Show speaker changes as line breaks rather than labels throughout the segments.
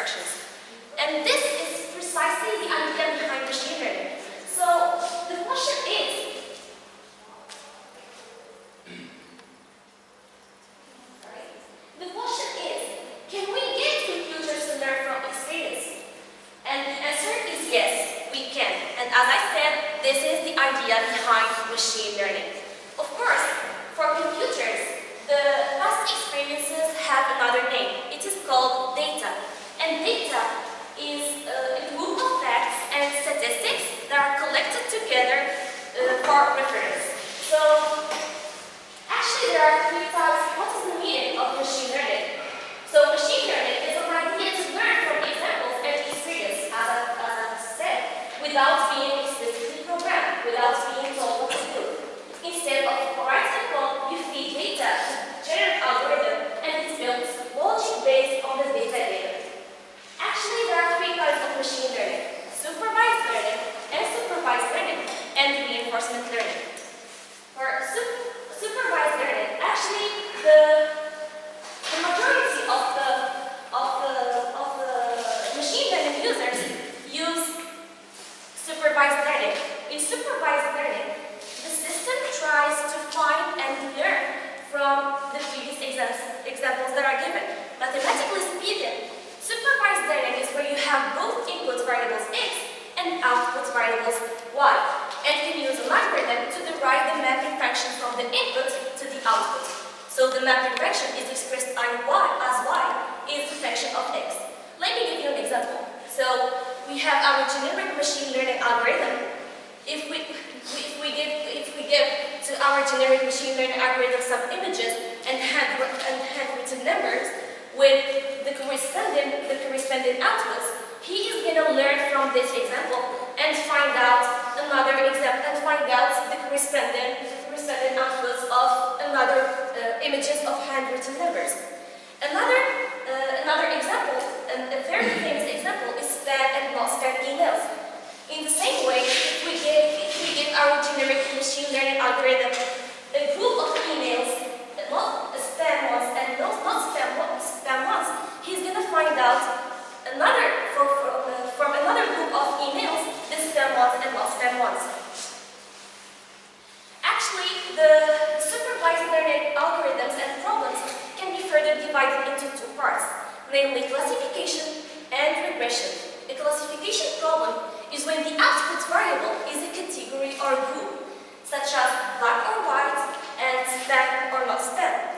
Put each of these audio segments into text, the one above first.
instructions. And this is precisely the idea behind machine learning. So the question is, can we get computers to learn from experience? And the answer is yes, we can. And as I said, this is the idea behind machine learning. Of course, for computers, the past experiences have another name. It is called data. And data is a group of facts and statistics that are collected together for reference. So, actually there are three types. What is the meaning of machine learning? So machine learning is an idea to learn from examples and experience, as I said, without being explicitly programmed, without being told what to do. Instead of writing code, you feed data to generate algorithm, and it's built logic based on the data given. Actually, there are three types of machine learning: supervised learning, unsupervised learning, and reinforcement learning. For supervised learning, actually the majority of the machine learning users use supervised learning. In supervised learning, the system tries to find and learn from the previous examples that are given. Mathematically speaking, supervised learning is where you have both input variables x and output variables y, and can use an algorithm to derive the mapping function from the input to the output. So the mapping function is expressed as y is the function of x. Let me give you an example. So we have our generic machine learning algorithm. If we give to our generic machine learning algorithm some images and handwritten numbers with the corresponding outputs, he is going to learn from this example and find out another example and find out the corresponding outputs of another images of handwritten numbers. Another example, and a very famous example, is spam and not spam emails. In the same way, if we give our generic machine learning algorithm a group of emails, not spam ones and not spam ones, he's going to find out from another group of emails the spam ones and not spam ones. Actually, the supervised learning algorithms and problems can be further divided into two parts, namely classification and regression. A classification problem is when the output variable is a category or group, such as black or white and spam or not spam.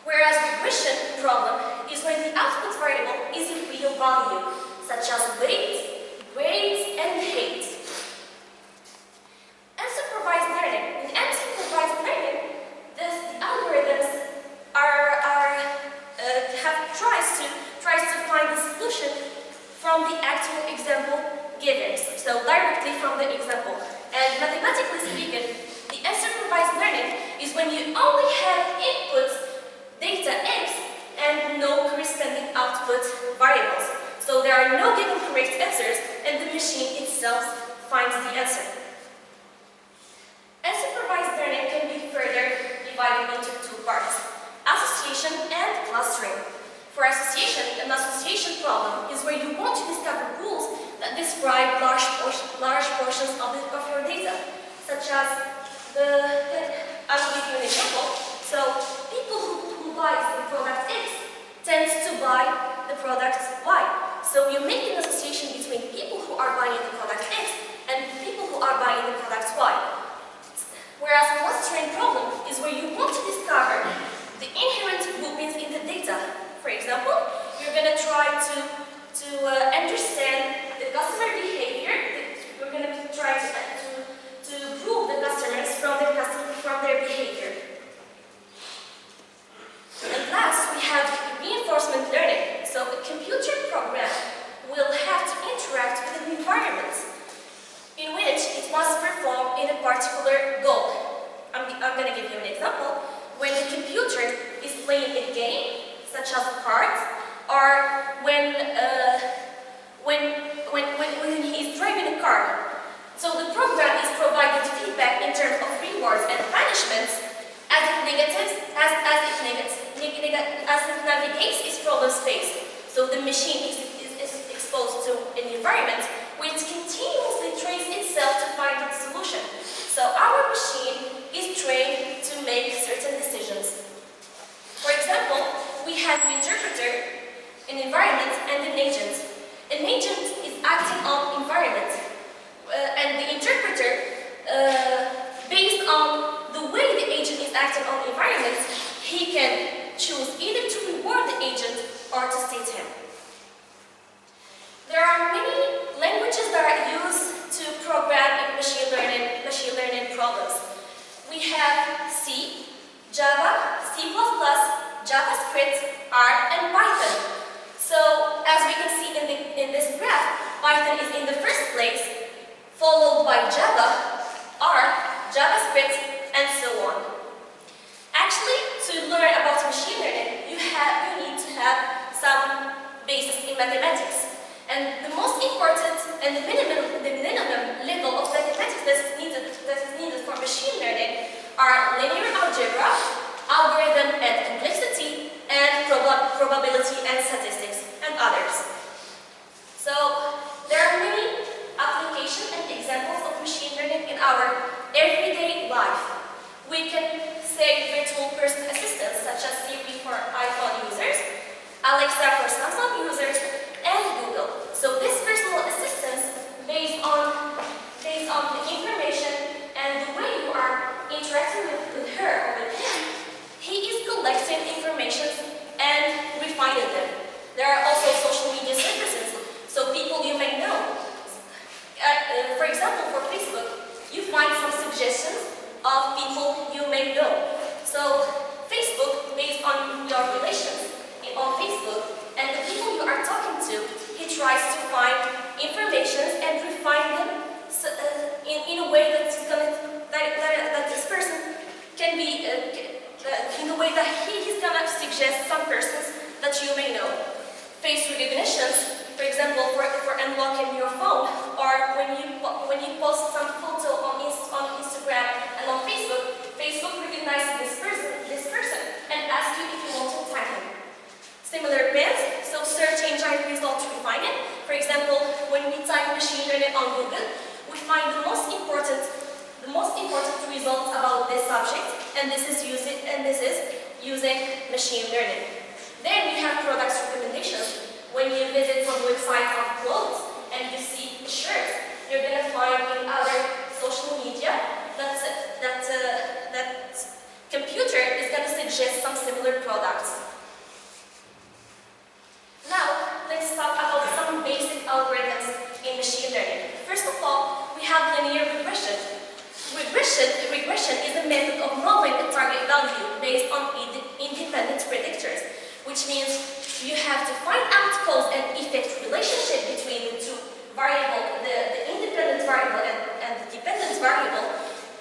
Whereas regression problem is when the output variable is a real value, such as weight, grades, and height. Unsupervised learning. In unsupervised learning, the algorithms tries to find the solution from the actual example given, so directly from the example. And mathematically speaking, the unsupervised learning is when you only have input data x and no corresponding output variables. So there are no given correct answers, and the machine itself finds the answer. Unsupervised learning can be further divided into two parts: association and clustering. For association, an association problem is where you want to discover rules that describe large portions of your data, such as I will give you an example. So people who buy the product X tends to buy the product Y. So you make an association between people who are buying the product X and people who are buying the product Y. Whereas clustering problem is where you want to discover the inherent groupings in the data. For example, you're going to try to understand the customer behavior. You're going to try to group the customers from their behavior. And last, we have reinforcement learning. So a computer program will have to interact with an environment in which it must perform in a particular goal. I'm going to give you an example. When the computer is playing a game, such as cards, or when he's driving a car. So the program is provided feedback in terms of rewards and punishments as it navigates its problem space. So the machine is environment which continuously trains itself to find its solution. So our machine is trained to make certain decisions. For example, we have an interpreter, an environment, and an agent. An agent is acting on environment, and the interpreter, based on the way the agent is acting on environment, he can choose either to reward the agent or to state him. There are many languages that are used to program in machine learning problems. We have C, Java, C++, JavaScript, R, and Python. So, as we can see in this graph, Python is in the first place, followed by Java, R, JavaScript, and so on. Actually, to learn about machine learning, you need to have some basis in mathematics. And the most important and the minimum level of mathematics that is needed for machine learning are linear algebra, algorithm and complexity, and probability and statistics, and others. So, there are many applications and examples of machine learning in our everyday life. We can say virtual person assistants such as Siri for iPhone users, Alexa for Samsung users, and Google. So this personal assistance, based on the information and the way you are interacting with her or with him, he is collecting information and refining them. There are also social media services, so people you may know. For example, for Facebook, you find some suggestions of people you may know. So Facebook, based on your relations on Facebook and the people you are talking to, he tries to find information and refine them in a way that this person can be, in a way that he is going to suggest some persons that you may know. Face recognitions, for example, for unlocking your phone, or when you post some photo on Instagram and on Facebook, Facebook recognizes this person and asks you if you want to tag him. Similar pens, so search engine results refinement. For example, when we type machine learning on Google, we find the most important results about this subject, and this is using machine learning. Then we have products recommendations. When you visit some websites of clothes and you see a shirt, you're going to find in other social media that computer is going to suggest some similar products. Now, let's talk about some basic algorithms in machine learning. First of all, we have linear regression. Regression is a method of knowing a target value based on independent predictors, which means you have to find out cause and effect relationship between the two variables, the independent variable and the dependent variable,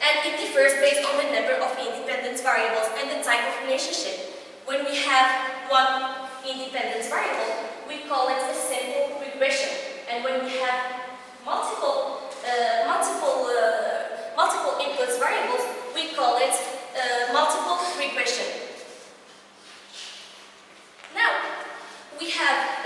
and it differs based on the number of independent variables and the type of relationship. When we have one independent variable, we call it a simple regression, and when we have multiple inputs variables, we call it multiple regression. Now, we have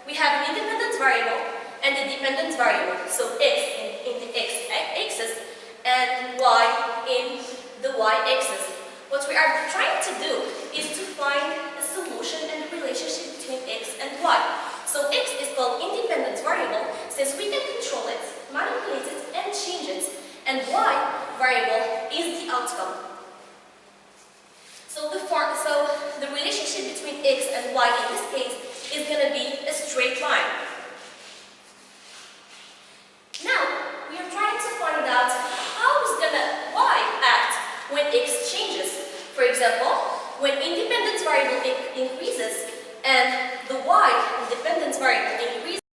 we have an independent variable and a dependent variable. So x in the x-axis and y in the y-axis. What we are trying to do is to find a solution and the relationship between x and y. So x is called independent variable since we can control it, manipulate it, and change it. And y variable is the outcome. So the relationship between x and y in this case is going to be a straight line. Now, we are trying to find out how is going to y act when x changes. For example, when independent variable increases and the y, the dependent variable, increases,